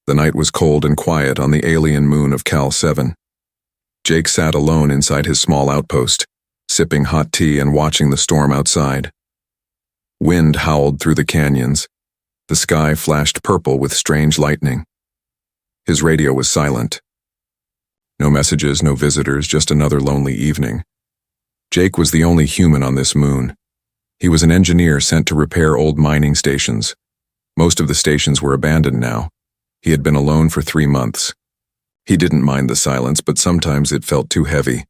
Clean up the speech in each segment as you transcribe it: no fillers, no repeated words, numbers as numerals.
The night was cold and quiet on the alien moon of Cal 7. Jake sat alone inside his small outpost, sipping hot tea and watching the storm outside. Wind howled through the canyons. The sky flashed purple with strange lightning. His radio was silent. No messages, no visitors, just another lonely evening. Jake was the only human on this moon. He was an engineer sent to repair old mining stations. Most of the stations were abandoned now. He had been alone for 3 months. He didn't mind the silence, but sometimes it felt too heavy,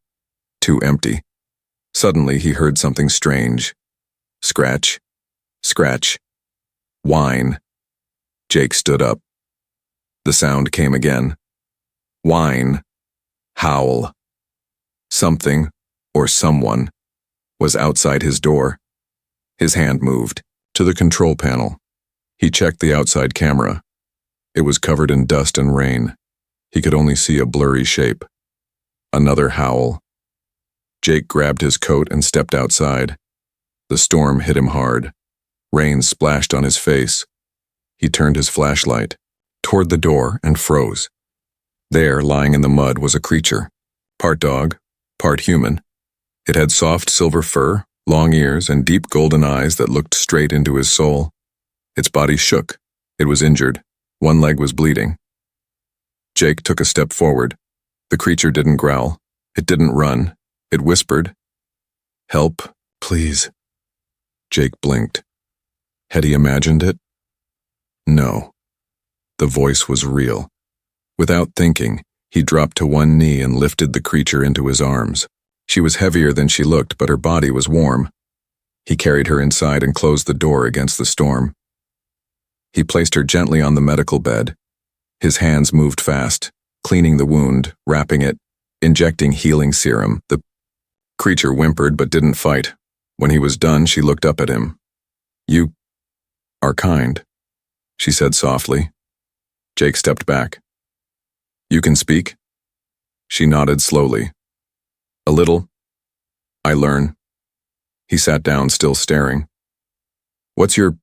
too empty. Suddenly he heard something strange. Scratch, scratch, whine. Jake stood up. The sound came again. Whine, howl. Something, or someone, was outside his door. His hand moved to the control panel. He checked the outside camera. It was covered in dust and rain. He could only see a blurry shape. Another howl. Jake grabbed his coat and stepped outside. The storm hit him hard. Rain splashed on his face. He turned his flashlight toward the door and froze. There, lying in the mud, was a creature, part dog, part human. It had soft silver fur, long ears, and deep golden eyes that looked straight into his soul. Its body shook. It was injured. One leg was bleeding. Jake took a step forward. The creature didn't growl. It didn't run. It whispered, "Help, please." Jake blinked. Had he imagined it? No. The voice was real. Without thinking, he dropped to one knee and lifted the creature into his arms. She was heavier than she looked, but her body was warm. He carried her inside and closed the door against the storm. He placed her gently on the medical bed. His hands moved fast, cleaning the wound, wrapping it, injecting healing serum. The creature whimpered but didn't fight. When he was done, she looked up at him. "You are kind," she said softly. Jake stepped back. "You can speak?" She nodded slowly. "A little. I learn." He sat down, still staring. "What's your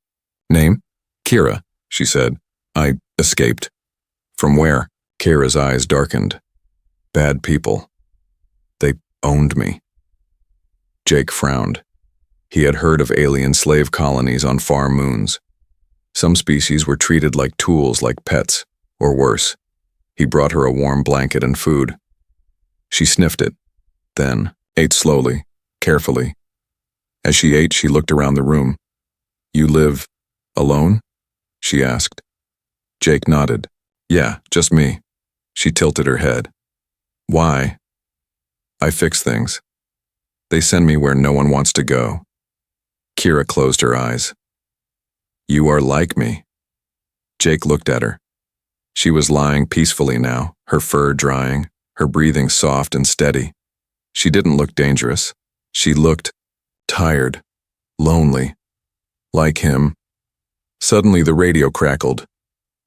name?" "Kira," she said. "I escaped." "From where?" Kira's eyes darkened. "Bad people. They owned me." Jake frowned. He had heard of alien slave colonies on far moons. Some species were treated like tools, like pets, or worse. He brought her a warm blanket and food. She sniffed it, then ate slowly, carefully. As she ate, she looked around the room. "You live alone?" she asked. Jake nodded. "Yeah, just me." She tilted her head. "Why?" "I fix things. They send me where no one wants to go." Kira closed her eyes. "You are like me." Jake looked at her. She was lying peacefully now, her fur drying, her breathing soft and steady. She didn't look dangerous. She looked tired, lonely, like him. Suddenly the radio crackled.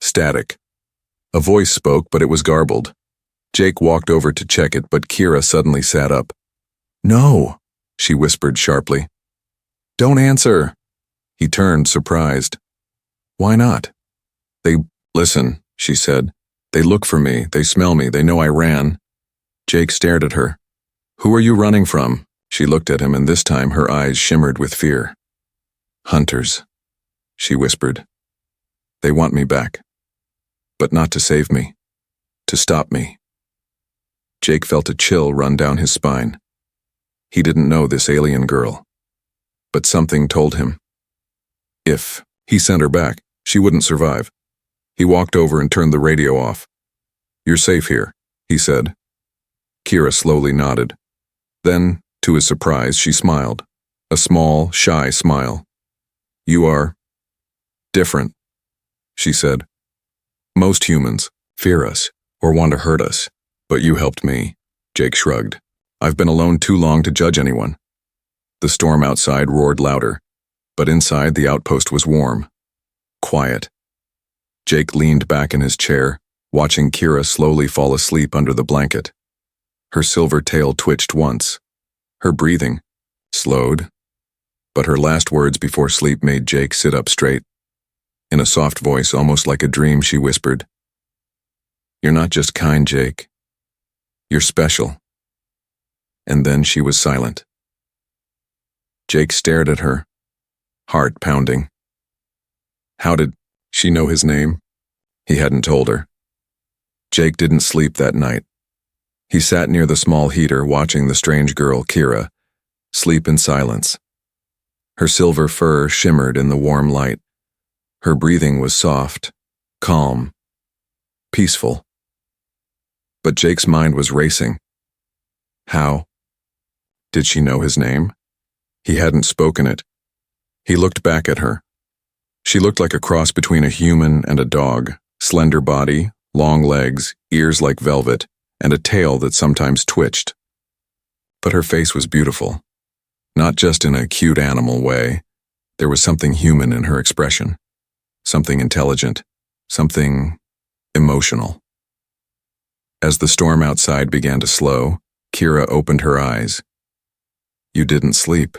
Static. A voice spoke, but it was garbled. Jake walked over to check it, but Kira suddenly sat up. "No," she whispered sharply. "Don't answer." He turned, surprised. "Why not?" "They listen," she said. "They look for me, they smell me, they know I ran." Jake stared at her. "Who are you running from?" She looked at him, and this time her eyes shimmered with fear. "Hunters," she whispered. "They want me back. But not to save me. To stop me." Jake felt a chill run down his spine. He didn't know this alien girl. But something told him. If he sent her back, she wouldn't survive. He walked over and turned the radio off. "You're safe here," he said. Kira slowly nodded. Then, to his surprise, she smiled. A small, shy smile. "You are different," she said. "Most humans fear us or want to hurt us, but you helped me." Jake shrugged. "I've been alone too long to judge anyone." The storm outside roared louder, but inside the outpost was warm, quiet. Jake leaned back in his chair, watching Kira slowly fall asleep under the blanket. Her silver tail twitched once. Her breathing slowed, but her last words before sleep made Jake sit up straight. In a soft voice, almost like a dream, she whispered, You're not just kind, Jake. You're special. And then she was silent. Jake stared at her, heart pounding. How did she know his name? He hadn't told her. Jake didn't sleep that night. He sat near the small heater watching the strange girl, Kira, sleep in silence. Her silver fur shimmered in the warm light. Her breathing was soft, calm, peaceful. But Jake's mind was racing. How? Did she know his name? He hadn't spoken it. He looked back at her. She looked like a cross between a human and a dog, slender body, long legs, ears like velvet, and a tail that sometimes twitched. But her face was beautiful. Not just in a cute animal way. There was something human in her expression. Something intelligent. Something emotional. As the storm outside began to slow, Kira opened her eyes. You didn't sleep,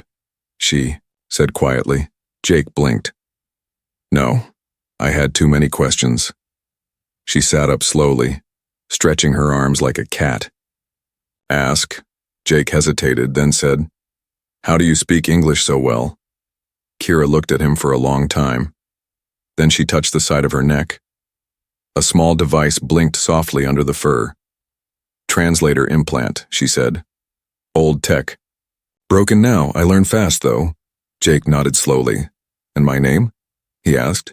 she said quietly. Jake blinked. No, I had too many questions. She sat up slowly, stretching her arms like a cat. Ask. Jake hesitated, then said, How do you speak English so well? Kira looked at him for a long time. Then she touched the side of her neck. A small device blinked softly under the fur. Translator implant, she said. Old tech. Broken now, I learn fast though. Jake nodded slowly. And my name? He asked.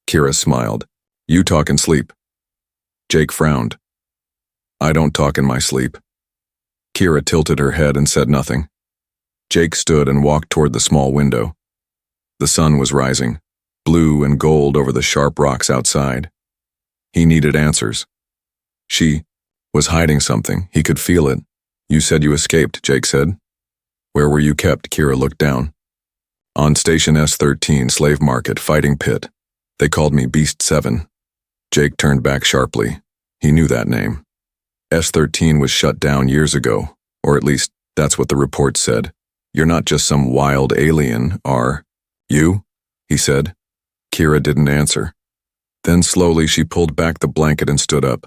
Kira smiled. You talk in sleep. Jake frowned. I don't talk in my sleep. Kira tilted her head and said nothing. Jake stood and walked toward the small window. The sun was rising, blue and gold over the sharp rocks outside. He needed answers. She was hiding something. He could feel it. You said you escaped, Jake said. Where were you kept? Kira looked down. On Station S-13, slave market, fighting pit. They called me Beast 7. Jake turned back sharply. He knew that name. S-13 was shut down years ago, or at least that's what the report said. You're not just some wild alien, are you? He said. Kira didn't answer. Then slowly she pulled back the blanket and stood up.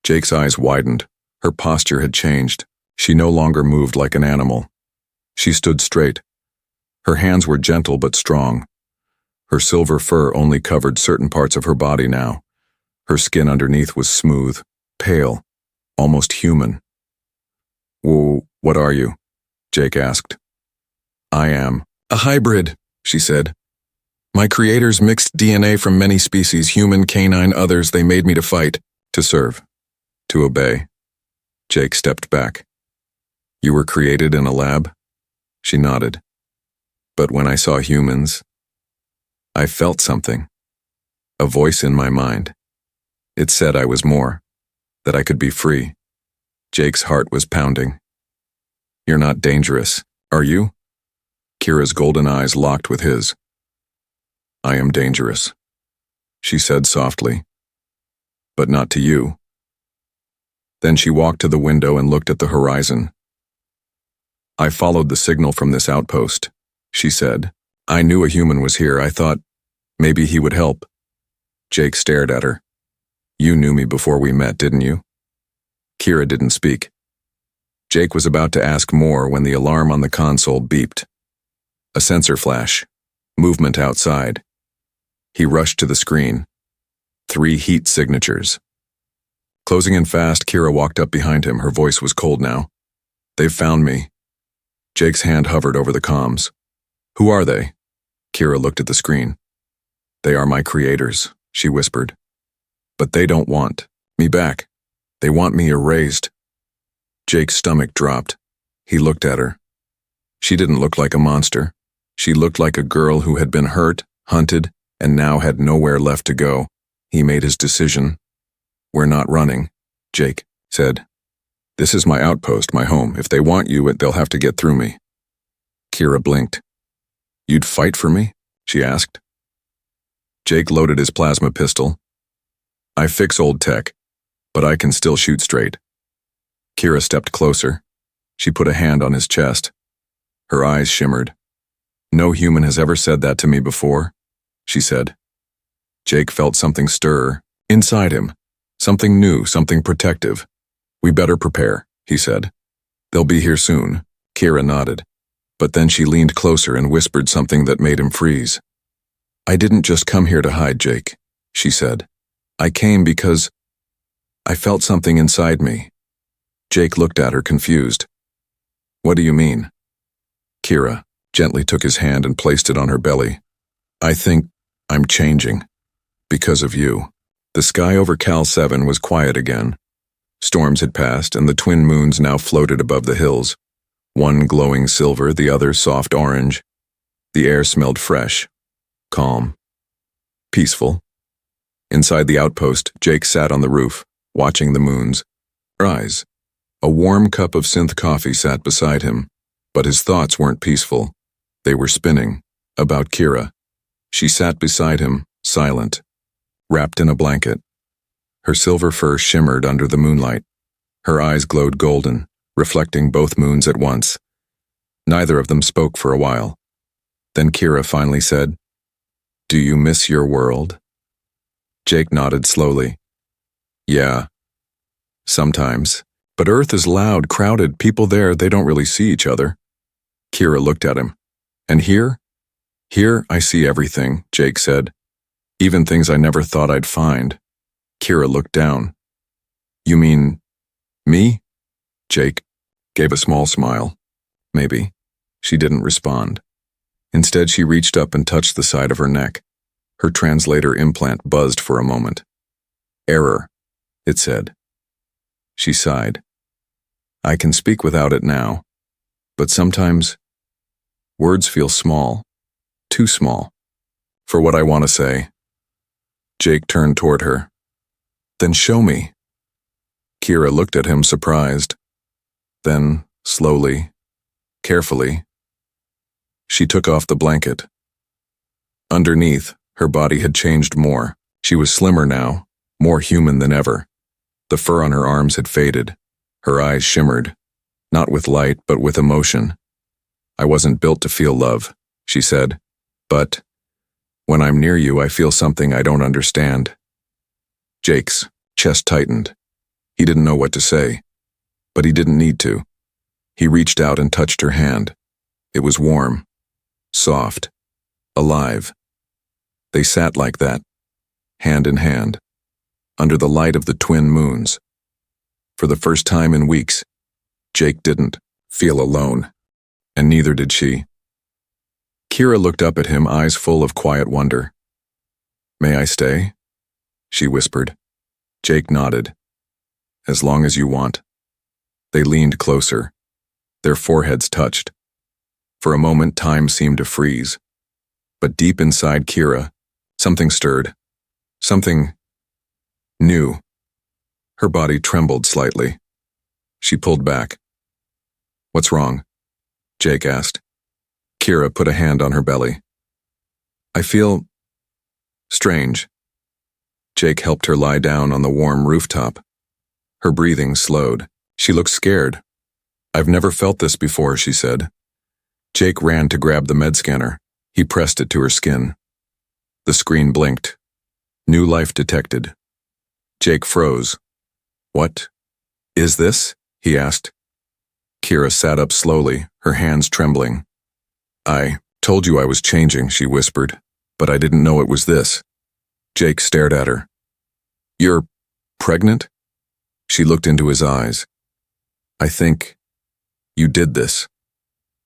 Jake's eyes widened. Her posture had changed. She no longer moved like an animal. She stood straight. Her hands were gentle but strong. Her silver fur only covered certain parts of her body now. Her skin underneath was smooth, pale, almost human. What are you? Jake asked. I am a hybrid, she said. My creators mixed DNA from many species, human, canine, others. They made me to fight, to serve, to obey. Jake stepped back. You were created in a lab? She nodded. But when I saw humans, I felt something. A voice in my mind. It said I was more, that I could be free. Jake's heart was pounding. You're not dangerous, are you? Kira's golden eyes locked with his. I am dangerous, she said softly. But not to you. Then she walked to the window and looked at the horizon. I followed the signal from this outpost, she said. I knew a human was here. I thought maybe he would help. Jake stared at her. You knew me before we met, didn't you? Kira didn't speak. Jake was about to ask more when the alarm on the console beeped. A sensor flash. Movement outside. He rushed to the screen. 3 heat signatures. Closing in fast, Kira walked up behind him. Her voice was cold now. They've found me. Jake's hand hovered over the comms. Who are they? Kira looked at the screen. They are my creators, she whispered. But they don't want me back. They want me erased. Jake's stomach dropped. He looked at her. She didn't look like a monster. She looked like a girl who had been hurt, hunted, and now had nowhere left to go. He made his decision. We're not running, Jake said. This is my outpost, my home. If they want you, they'll have to get through me. Kira blinked. You'd fight for me? She asked. Jake loaded his plasma pistol. I fix old tech, but I can still shoot straight. Kira stepped closer. She put a hand on his chest. Her eyes shimmered. No human has ever said that to me before, she said. Jake felt something stir inside him, Something new, something protective. We better prepare, he said. They'll be here soon. Kira nodded. But then she leaned closer and whispered something that made him freeze. I didn't just come here to hide, Jake, she said. I came because I felt something inside me. Jake looked at her confused. What do you mean? Kira gently took his hand and placed it on her belly. I think I'm changing. Because of you. The sky over Cal 7 was quiet again. Storms had passed and the twin moons now floated above the hills. One glowing silver, the other soft orange. The air smelled fresh, calm, peaceful. Inside the outpost, Jake sat on the roof, watching the moons. Her eyes. A warm cup of synth coffee sat beside him, but his thoughts weren't peaceful. They were spinning, about Kira. She sat beside him, silent, wrapped in a blanket. Her silver fur shimmered under the moonlight. Her eyes glowed golden, reflecting both moons at once. Neither of them spoke for a while. Then Kira finally said, Do you miss your world? Jake nodded slowly. Yeah. Sometimes. But Earth is loud, crowded, people there, they don't really see each other. Kira looked at him. And here? Here I see everything, Jake said. Even things I never thought I'd find. Kira looked down. You mean me? Jake gave a small smile. Maybe. She didn't respond. Instead, she reached up and touched the side of her neck. Her translator implant buzzed for a moment. Error, it said. She sighed. I can speak without it now, but sometimes words feel small, too small, for what I want to say. Jake turned toward her. Then show me. Kira looked at him surprised. Then, slowly, carefully, she took off the blanket. Underneath, her body had changed more. She was slimmer now, more human than ever. The fur on her arms had faded. Her eyes shimmered, not with light, but with emotion. I wasn't built to feel love, she said, but when I'm near you, I feel something I don't understand. Jake's chest tightened. He didn't know what to say, but he didn't need to. He reached out and touched her hand. It was warm, soft, alive. They sat like that, hand in hand, under the light of the twin moons. For the first time in weeks, Jake didn't feel alone, and neither did she. Kira looked up at him, eyes full of quiet wonder. May I stay? She whispered. Jake nodded. As long as you want. They leaned closer. Their foreheads touched. For a moment, time seemed to freeze. But deep inside Kira, something stirred. Something new. Her body trembled slightly. She pulled back. What's wrong? Jake asked. Kira put a hand on her belly. I feel strange. Jake helped her lie down on the warm rooftop. Her breathing slowed. She looked scared. I've never felt this before, she said. Jake ran to grab the med scanner. He pressed it to her skin. The screen blinked. New life detected. Jake froze. What is this? He asked. Kira sat up slowly, her hands trembling. I told you I was changing, she whispered, but I didn't know it was this. Jake stared at her. You're pregnant? She looked into his eyes. I think you did this.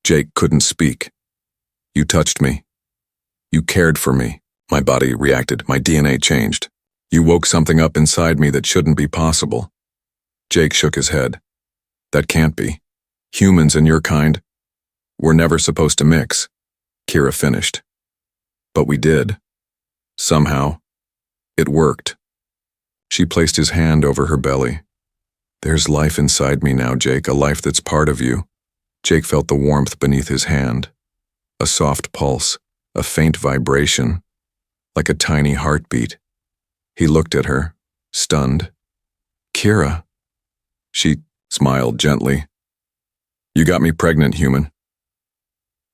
Jake couldn't speak. You touched me. You cared for me. My body reacted. My DNA changed. You woke something up inside me that shouldn't be possible. Jake shook his head. That can't be. Humans and your kind were never supposed to mix. Kira finished. But we did. Somehow. It worked. She placed his hand over her belly. There's life inside me now, Jake, a life that's part of you. Jake felt the warmth beneath his hand. A soft pulse, a faint vibration, like a tiny heartbeat. He looked at her, stunned. Kira. She smiled gently. You got me pregnant, human.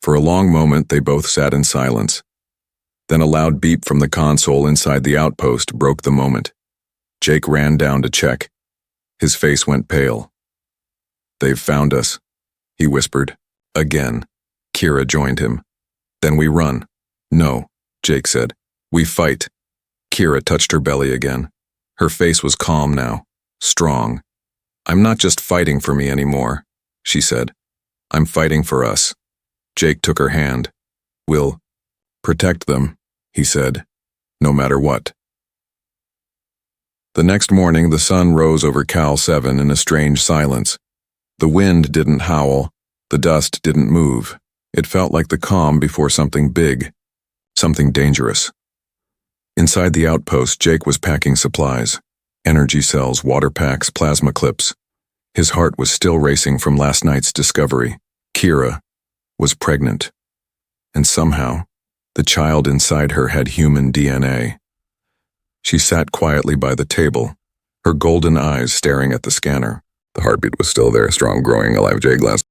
For a long moment, they both sat in silence. Then a loud beep from the console inside the outpost broke the moment. Jake ran down to check. His face went pale. "They've found us," he whispered. Again. Kira joined him. "Then we run." "No," Jake said. "We fight." Kira touched her belly again. Her face was calm now, strong. "I'm not just fighting for me anymore," she said. "I'm fighting for us." Jake took her hand. "We'll protect them," he said, "no matter what." The next morning, the sun rose over Cal 7 in a strange silence. The wind didn't howl. The dust didn't move. It felt like the calm before something big, something dangerous. Inside the outpost, Jake was packing supplies. Energy cells, water packs, plasma clips. His heart was still racing from last night's discovery. Kira was pregnant. And somehow, the child inside her had human DNA. She sat quietly by the table, her golden eyes staring at the scanner. The heartbeat was still there, strong, growing, alive. Jake glanced.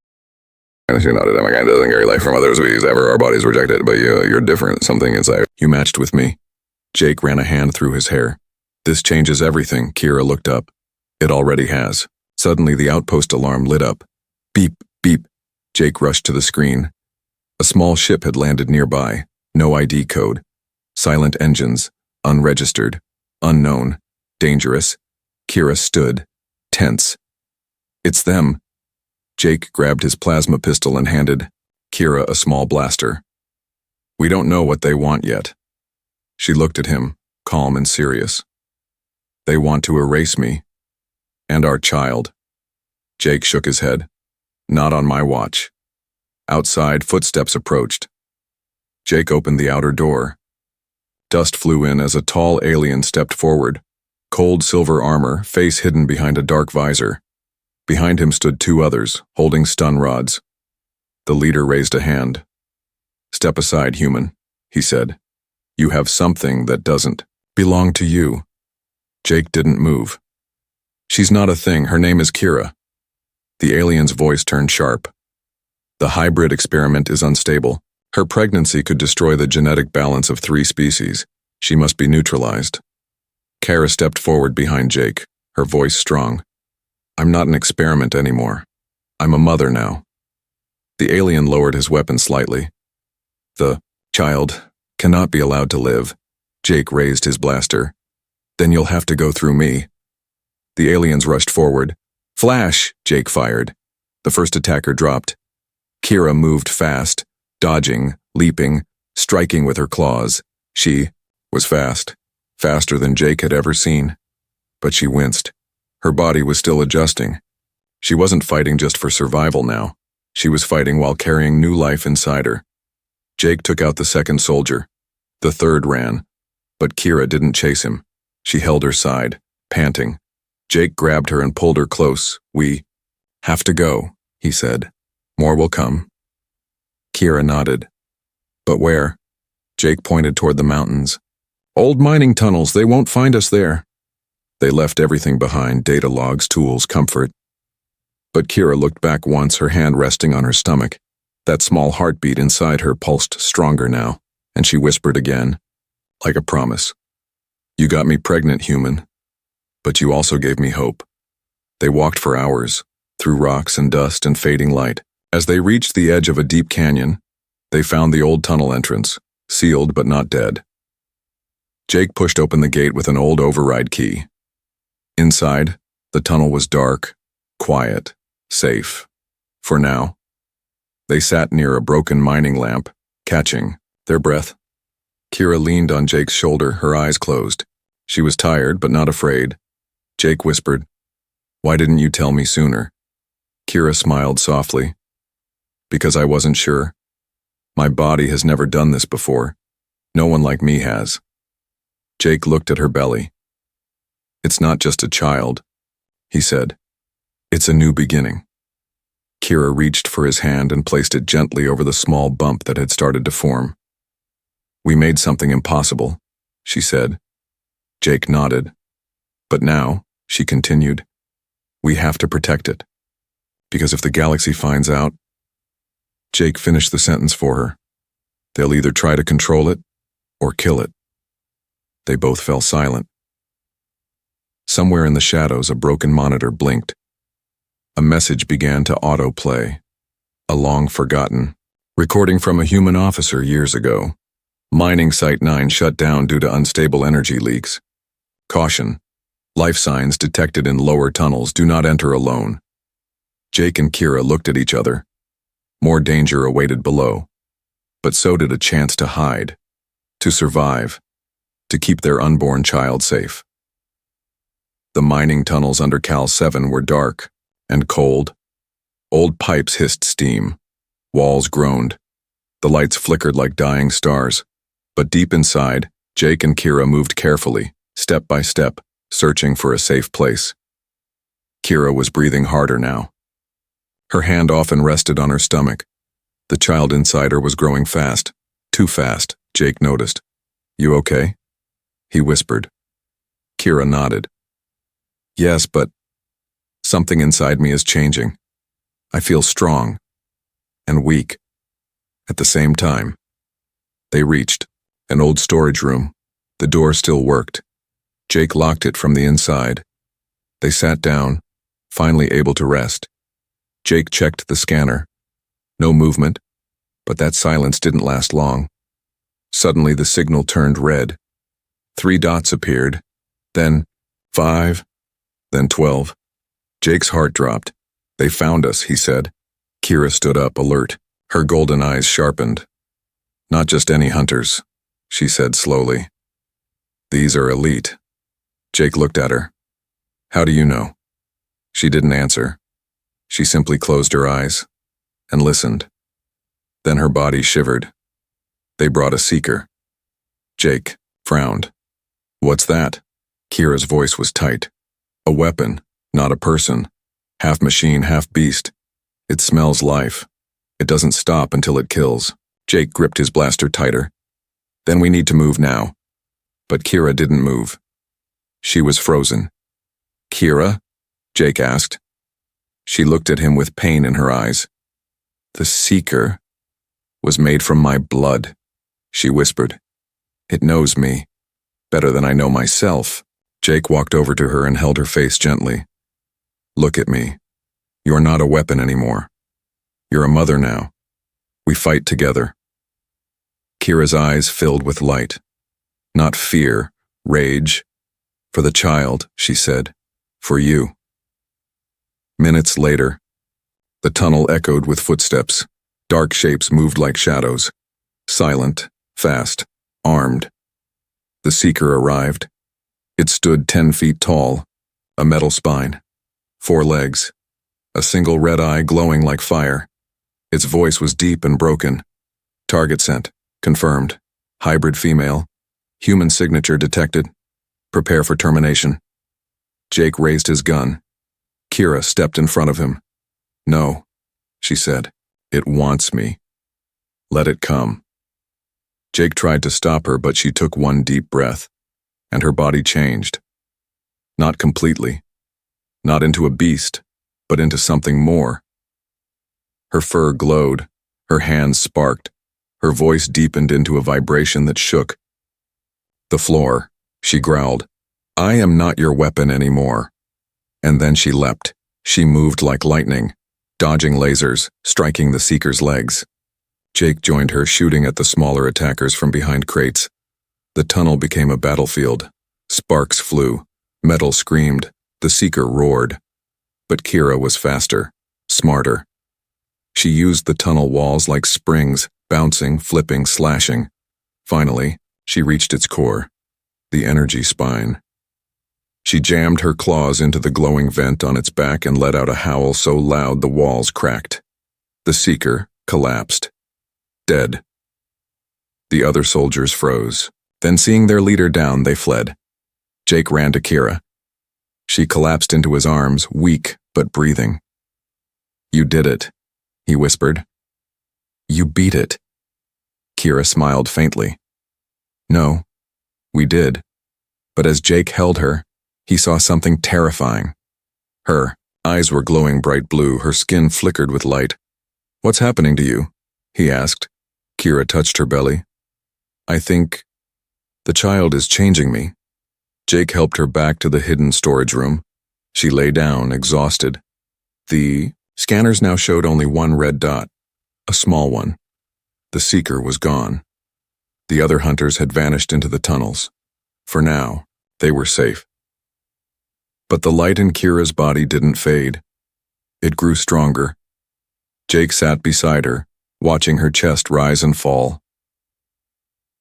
"You nodded. My kind doesn't carry life from others. Our bodies rejected, but you're different. Something inside. You matched with me." Jake ran a hand through his hair. "This changes everything." Kira looked up. "It already has." Suddenly, the outpost alarm lit up. Beep, beep. Jake rushed to the screen. A small ship had landed nearby. No ID code. Silent engines. Unregistered. Unknown. Dangerous. Kira stood, tense. "It's them." Jake grabbed his plasma pistol and handed Kira a small blaster. "We don't know what they want yet." She looked at him, calm and serious. "They want to erase me. And our child." Jake shook his head. "Not on my watch." Outside, footsteps approached. Jake opened the outer door. Dust flew in as a tall alien stepped forward. Cold silver armor, face hidden behind a dark visor. Behind him stood two others, holding stun rods. The leader raised a hand. "Step aside, human," he said. "You have something that doesn't belong to you." Jake didn't move. "She's not a thing. Her name is Kira." The alien's voice turned sharp. "The hybrid experiment is unstable. Her pregnancy could destroy the genetic balance of 3 species. She must be neutralized." Kara stepped forward behind Jake, her voice strong. "I'm not an experiment anymore. I'm a mother now." The alien lowered his weapon slightly. "The child cannot be allowed to live." Jake raised his blaster. "Then you'll have to go through me." The aliens rushed forward. "Flash!" Jake fired. The first attacker dropped. Kira moved fast, dodging, leaping, striking with her claws. She was fast, faster than Jake had ever seen. But she winced. Her body was still adjusting. She wasn't fighting just for survival now. She was fighting while carrying new life inside her. Jake took out the second soldier. The third ran. But Kira didn't chase him. She held her side, panting. Jake grabbed her and pulled her close. "We have to go," he said. "More will come." Kira nodded. "But where?" Jake pointed toward the mountains. "Old mining tunnels. They won't find us there." They left everything behind, data logs, tools, comfort. But Kira looked back once, her hand resting on her stomach. That small heartbeat inside her pulsed stronger now, and she whispered again, like a promise. "You got me pregnant, human. But you also gave me hope." They walked for hours, through rocks and dust and fading light. As they reached the edge of a deep canyon, they found the old tunnel entrance, sealed but not dead. Jake pushed open the gate with an old override key. Inside, the tunnel was dark, quiet, safe. For now. They sat near a broken mining lamp, catching their breath. Kira leaned on Jake's shoulder, her eyes closed. She was tired, but not afraid. Jake whispered, "Why didn't you tell me sooner?" Kira smiled softly. "Because I wasn't sure. My body has never done this before. No one like me has." Jake looked at her belly. "It's not just a child," he said. "It's a new beginning." Kira reached for his hand and placed it gently over the small bump that had started to form. "We made something impossible," she said. Jake nodded. "But now," she continued, "we have to protect it. Because if the galaxy finds out..." Jake finished the sentence for her. "They'll either try to control it or kill it." They both fell silent. Somewhere in the shadows, a broken monitor blinked. A message began to autoplay. A long-forgotten recording from a human officer years ago. Mining Site 9 shut down due to unstable energy leaks. Caution. Life signs detected in lower tunnels. Do not enter alone. Jake and Kira looked at each other. More danger awaited below. But so did a chance to hide, to survive, to keep their unborn child safe. The mining tunnels under Cal 7 were dark and cold. Old pipes hissed steam. Walls groaned. The lights flickered like dying stars. But deep inside, Jake and Kira moved carefully, step by step, searching for a safe place. Kira was breathing harder now. Her hand often rested on her stomach. The child inside her was growing fast. Too fast, Jake noticed. "You okay?" he whispered. Kira nodded. "Yes, but something inside me is changing. I feel strong and weak at the same time." They reached an old storage room. The door still worked. Jake locked it from the inside. They sat down, finally able to rest. Jake checked the scanner. No movement, but that silence didn't last long. Suddenly the signal turned red. 3 dots appeared, then 5, then 12. Jake's heart dropped. "They found us," he said. Kira stood up, alert. Her golden eyes sharpened. "Not just any hunters," she said slowly. "These are elite." Jake looked at her. "How do you know?" She didn't answer. She simply closed her eyes and listened. Then her body shivered. They brought a seeker. Jake frowned. "What's that?" Kira's voice was tight. "A weapon, not a person. Half machine, half beast. It smells life. It doesn't stop until it kills." Jake gripped his blaster tighter. "Then we need to move now." But Kira didn't move. She was frozen. "Kira?" Jake asked. She looked at him with pain in her eyes. "The Seeker was made from my blood," she whispered. "It knows me better than I know myself." Jake walked over to her and held her face gently. "Look at me. You're not a weapon anymore. You're a mother now. We fight together." Kira's eyes filled with light. Not fear, rage. "For the child," she said. "For you." Minutes later, the tunnel echoed with footsteps. Dark shapes moved like shadows. Silent, fast, armed. The Seeker arrived. It stood 10 feet tall, a metal spine, 4 legs, a single red eye glowing like fire. Its voice was deep and broken. "Target sent. Confirmed. Hybrid female. Human signature detected. Prepare for termination." Jake raised his gun. Kira stepped in front of him. "No," she said. "It wants me. Let it come." Jake tried to stop her, but she took one deep breath, and her body changed. Not completely. Not into a beast, but into something more. Her fur glowed, her hands sparked, her voice deepened into a vibration that shook. "The floor," she growled. "I am not your weapon anymore." And then she leapt. She moved like lightning, dodging lasers, striking the Seeker's legs. Jake joined her, shooting at the smaller attackers from behind crates. The tunnel became a battlefield. Sparks flew. Metal screamed. The Seeker roared. But Kira was faster, smarter. She used the tunnel walls like springs, bouncing, flipping, slashing. Finally, she reached its core, the energy spine. She jammed her claws into the glowing vent on its back and let out a howl so loud the walls cracked. The Seeker collapsed. Dead. The other soldiers froze. Then, seeing their leader down, they fled. Jake ran to Kira. She collapsed into his arms, weak but breathing. "You did it," he whispered. "You beat it." Kira smiled faintly. "No, we did." But as Jake held her, he saw something terrifying. Her eyes were glowing bright blue, her skin flickered with light. "What's happening to you?" he asked. Kira touched her belly. "I think the child is changing me." Jake helped her back to the hidden storage room. She lay down, exhausted. The scanners now showed only one red dot, a small one. The seeker was gone. The other hunters had vanished into the tunnels. For now, they were safe. But the light in Kira's body didn't fade. It grew stronger. Jake sat beside her, watching her chest rise and fall.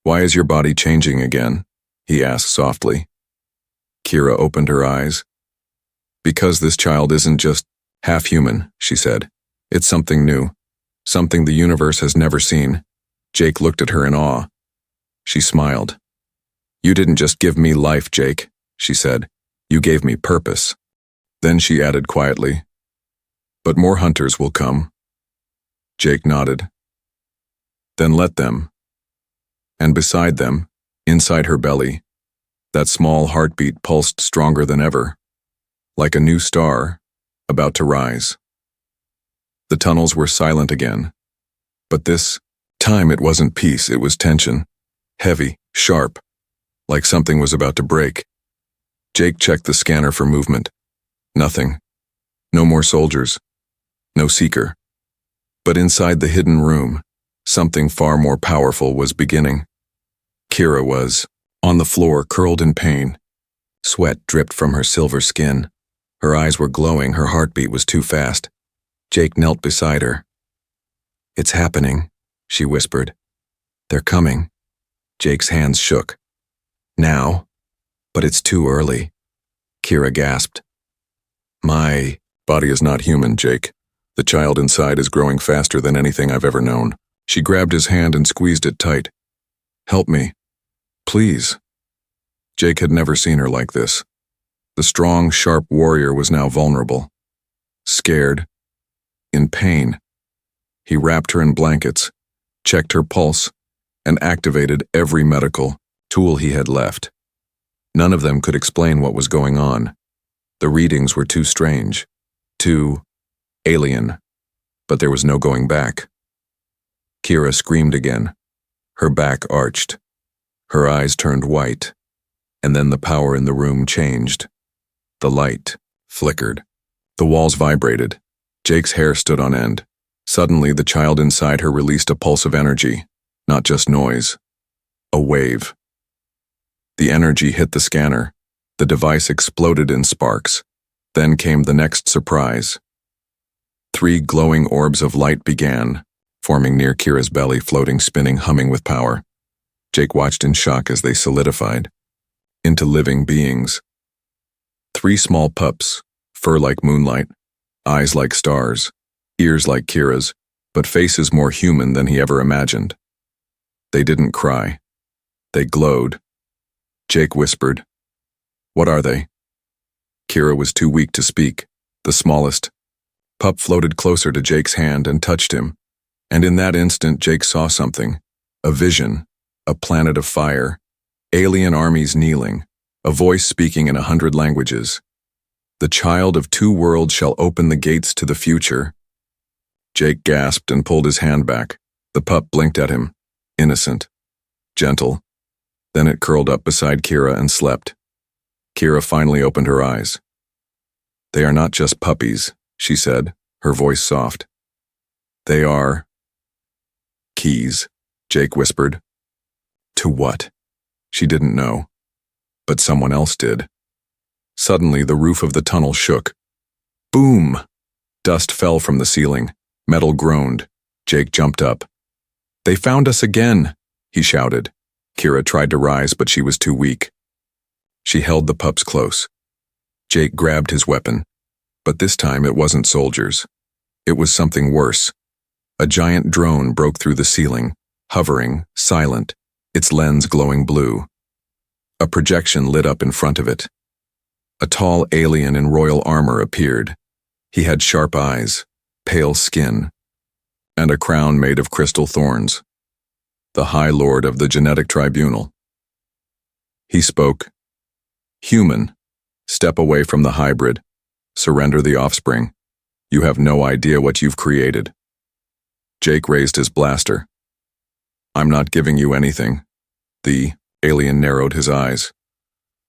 "Why is your body changing again?" he asked softly. Kira opened her eyes. "Because this child isn't just half human," she said. "It's something new, something the universe has never seen." Jake looked at her in awe. She smiled. "You didn't just give me life, Jake," she said. "You gave me purpose." Then she added quietly, "But more hunters will come." Jake nodded. "Then let them." And beside them, inside her belly, that small heartbeat pulsed stronger than ever, like a new star about to rise. The tunnels were silent again, but this time it wasn't peace, it was tension, heavy, sharp, like something was about to break. Jake checked the scanner for movement. Nothing. No more soldiers. No seeker. But inside the hidden room, something far more powerful was beginning. Kira was on the floor, curled in pain. Sweat dripped from her silver skin. Her eyes were glowing, her heartbeat was too fast. Jake knelt beside her. "It's happening," she whispered. "They're coming." Jake's hands shook. "Now? But it's too early." Kira gasped. "My body is not human, Jake. The child inside is growing faster than anything I've ever known." She grabbed his hand and squeezed it tight. "Help me. Please." Jake had never seen her like this. The strong, sharp warrior was now vulnerable. Scared. In pain. He wrapped her in blankets, checked her pulse, and activated every medical tool he had left. None of them could explain what was going on. The readings were too strange, too alien, but there was no going back. Kira screamed again. Her back arched. Her eyes turned white, and then the power in the room changed. The light flickered. The walls vibrated. Jake's hair stood on end. Suddenly, the child inside her released a pulse of energy, not just noise. A wave. The energy hit the scanner. The device exploded in sparks. Then came the next surprise. 3 glowing orbs of light began, forming near Kira's belly, floating, spinning, humming with power. Jake watched in shock as they solidified into living beings. 3 small pups, fur like moonlight, eyes like stars, ears like Kira's, but faces more human than he ever imagined. They didn't cry. They glowed. Jake whispered, "What are they?" Kira was too weak to speak. The smallest pup floated closer to Jake's hand and touched him. And in that instant, Jake saw something. A vision. A planet of fire. Alien armies kneeling. A voice speaking in 100 languages. "The child of 2 worlds shall open the gates to the future." Jake gasped and pulled his hand back. The pup blinked at him. Innocent. Gentle. Then it curled up beside Kira and slept. Kira finally opened her eyes. "They are not just puppies," she said, her voice soft. "They are keys," Jake whispered. To what? She didn't know. But someone else did. Suddenly, the roof of the tunnel shook. Boom! Dust fell from the ceiling. Metal groaned. Jake jumped up. "They found us again," he shouted. Kira tried to rise, but she was too weak. She held the pups close. Jake grabbed his weapon. But this time it wasn't soldiers. It was something worse. A giant drone broke through the ceiling, hovering, silent, its lens glowing blue. A projection lit up in front of it. A tall alien in royal armor appeared. He had sharp eyes, pale skin, and a crown made of crystal thorns. The High Lord of the Genetic Tribunal. He spoke. "Human, step away from the hybrid. Surrender the offspring. You have no idea what you've created." Jake raised his blaster. "I'm not giving you anything." The alien narrowed his eyes.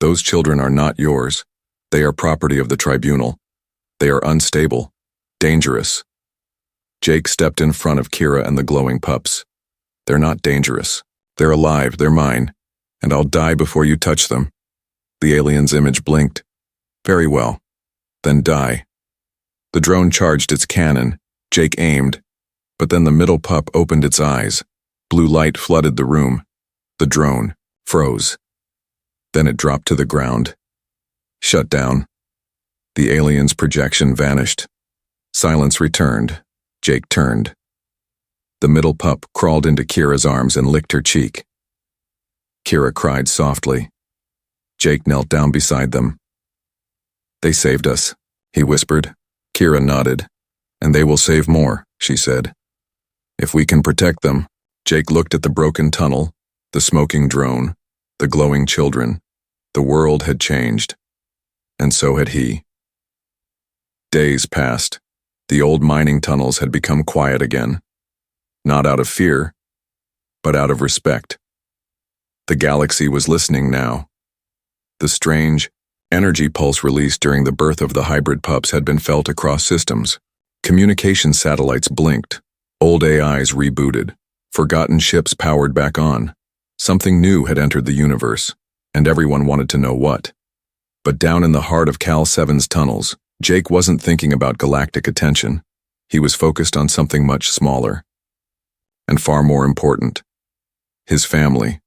Those children are not yours. They are property of the tribunal. They are unstable, dangerous. Jake stepped in front of Kira and the glowing pups. They're not dangerous. They're alive, they're mine, and I'll die before you touch them. The alien's image blinked. Very well. Then die. The drone charged its cannon. Jake aimed, but then the middle pup opened its eyes. Blue light flooded the room. The drone froze. Then it dropped to the ground. Shut down. The alien's projection vanished. Silence returned. Jake turned. The middle pup crawled into Kira's arms and licked her cheek. Kira cried softly. Jake knelt down beside them. They saved us, he whispered. Kira nodded. And they will save more, she said. If we can protect them. Jake looked at the broken tunnel, the smoking drone, the glowing children. The world had changed. And so had he. Days passed. The old mining tunnels had become quiet again. Not out of fear, but out of respect. The galaxy was listening now. The strange energy pulse released during the birth of the hybrid pups had been felt across systems. Communication satellites blinked. Old AIs rebooted. Forgotten ships powered back on. Something new had entered the universe, and everyone wanted to know what. But down in the heart of Cal 7's tunnels, Jake wasn't thinking about galactic attention. He was focused on something much smaller. And far more important. His family.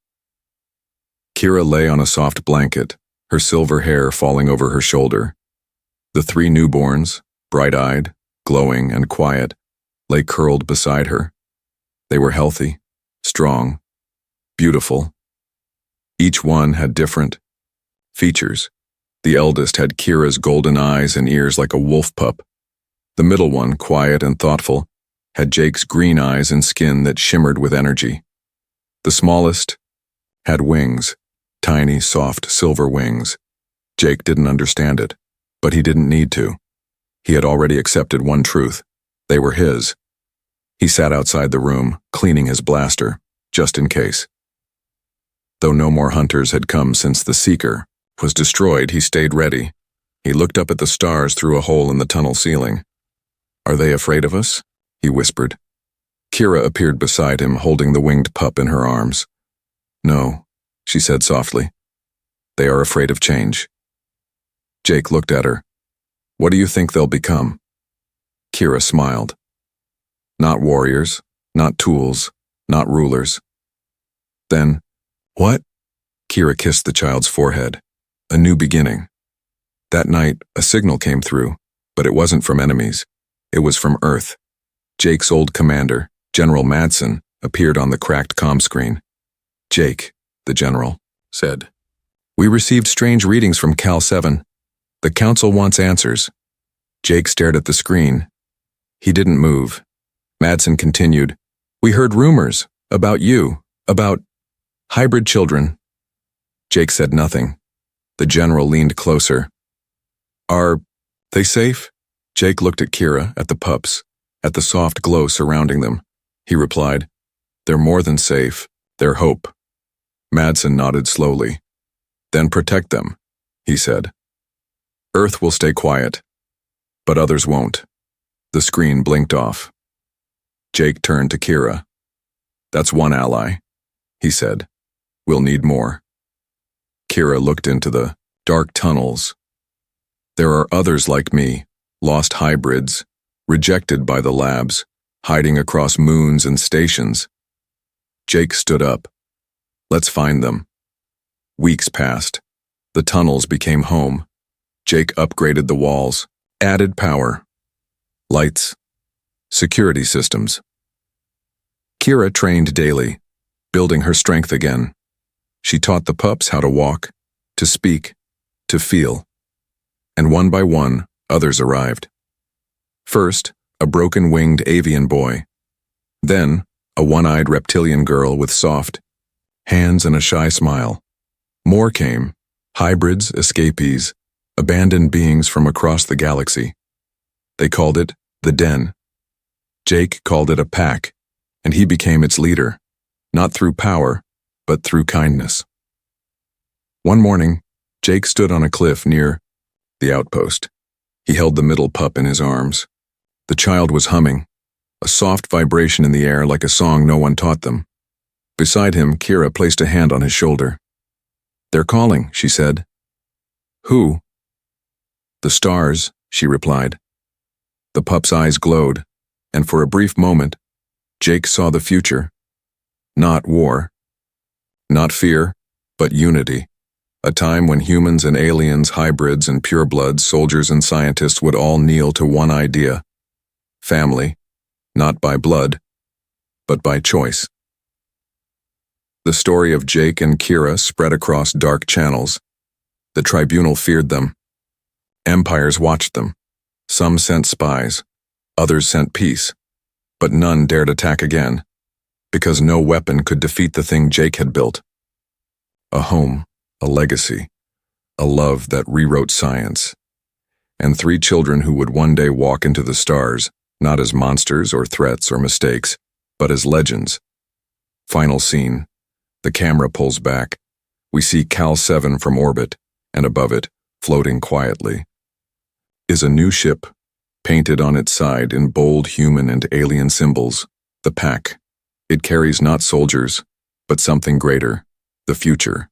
Kira lay on a soft blanket, her silver hair falling over her shoulder. The 3 newborns, bright-eyed, glowing, and quiet, lay curled beside her. They were healthy, strong, beautiful. Each one had different features. The eldest had Kira's golden eyes and ears like a wolf pup. The middle one, quiet and thoughtful, had Jake's green eyes and skin that shimmered with energy. The smallest had wings, tiny, soft, silver wings. Jake didn't understand it, but he didn't need to. He had already accepted one truth. They were his. He sat outside the room, cleaning his blaster, just in case. Though no more hunters had come since the Seeker was destroyed, he stayed ready. He looked up at the stars through a hole in the tunnel ceiling. Are they afraid of us? He whispered. Kira appeared beside him, holding the winged pup in her arms. No, she said softly. They are afraid of change. Jake looked at her. What do you think they'll become? Kira smiled. Not warriors, not tools, not rulers. Then, what? Kira kissed the child's forehead. A new beginning. That night, a signal came through, but it wasn't from enemies. It was from Earth. Jake's old commander, General Madsen, appeared on the cracked comm screen. Jake, the general, said. We received strange readings from Cal 7. The council wants answers. Jake stared at the screen. He didn't move. Madsen continued. We heard rumors about you, about hybrid children. Jake said nothing. The general leaned closer. Are they safe? Jake looked at Kira, at the pups, at the soft glow surrounding them. He replied, They're more than safe. They're hope. Madsen nodded slowly. Then protect them, he said. Earth will stay quiet, but others won't. The screen blinked off. Jake turned to Kira. That's one ally, he said. We'll need more. Kira looked into the dark tunnels. There are others like me, lost hybrids, rejected by the labs, hiding across moons and stations. Jake stood up. Let's find them. Weeks passed. The tunnels became home. Jake upgraded the walls, added power, lights, security systems. Kira trained daily, building her strength again. She taught the pups how to walk, to speak, to feel. And one by one, others arrived. First, a broken-winged avian boy. Then, a one-eyed reptilian girl with soft hands and a shy smile. More came, hybrids, escapees, abandoned beings from across the galaxy. They called it the Den. Jake called it a pack, and he became its leader, not through power, but through kindness. One morning, Jake stood on a cliff near the outpost. He held the middle pup in his arms. The child was humming, a soft vibration in the air like a song no one taught them. Beside him, Kira placed a hand on his shoulder. "They're calling," she said. "Who?" "The stars," she replied. The pup's eyes glowed, and for a brief moment, Jake saw the future. Not war. Not fear, but unity. A time when humans and aliens, hybrids and purebloods, soldiers and scientists would all kneel to one idea. Family, not by blood, but by choice. The story of Jake and Kira spread across dark channels. The tribunal feared them. Empires watched them. Some sent spies, others sent peace, but none dared attack again, because no weapon could defeat the thing Jake had built. A home, a legacy, a love that rewrote science, and 3 children who would one day walk into the stars, not as monsters or threats or mistakes, but as legends. Final scene. The camera pulls back. We see Cal 7 from orbit, and above it, floating quietly, is a new ship, painted on its side in bold human and alien symbols, the Pack. It carries not soldiers, but something greater, the future.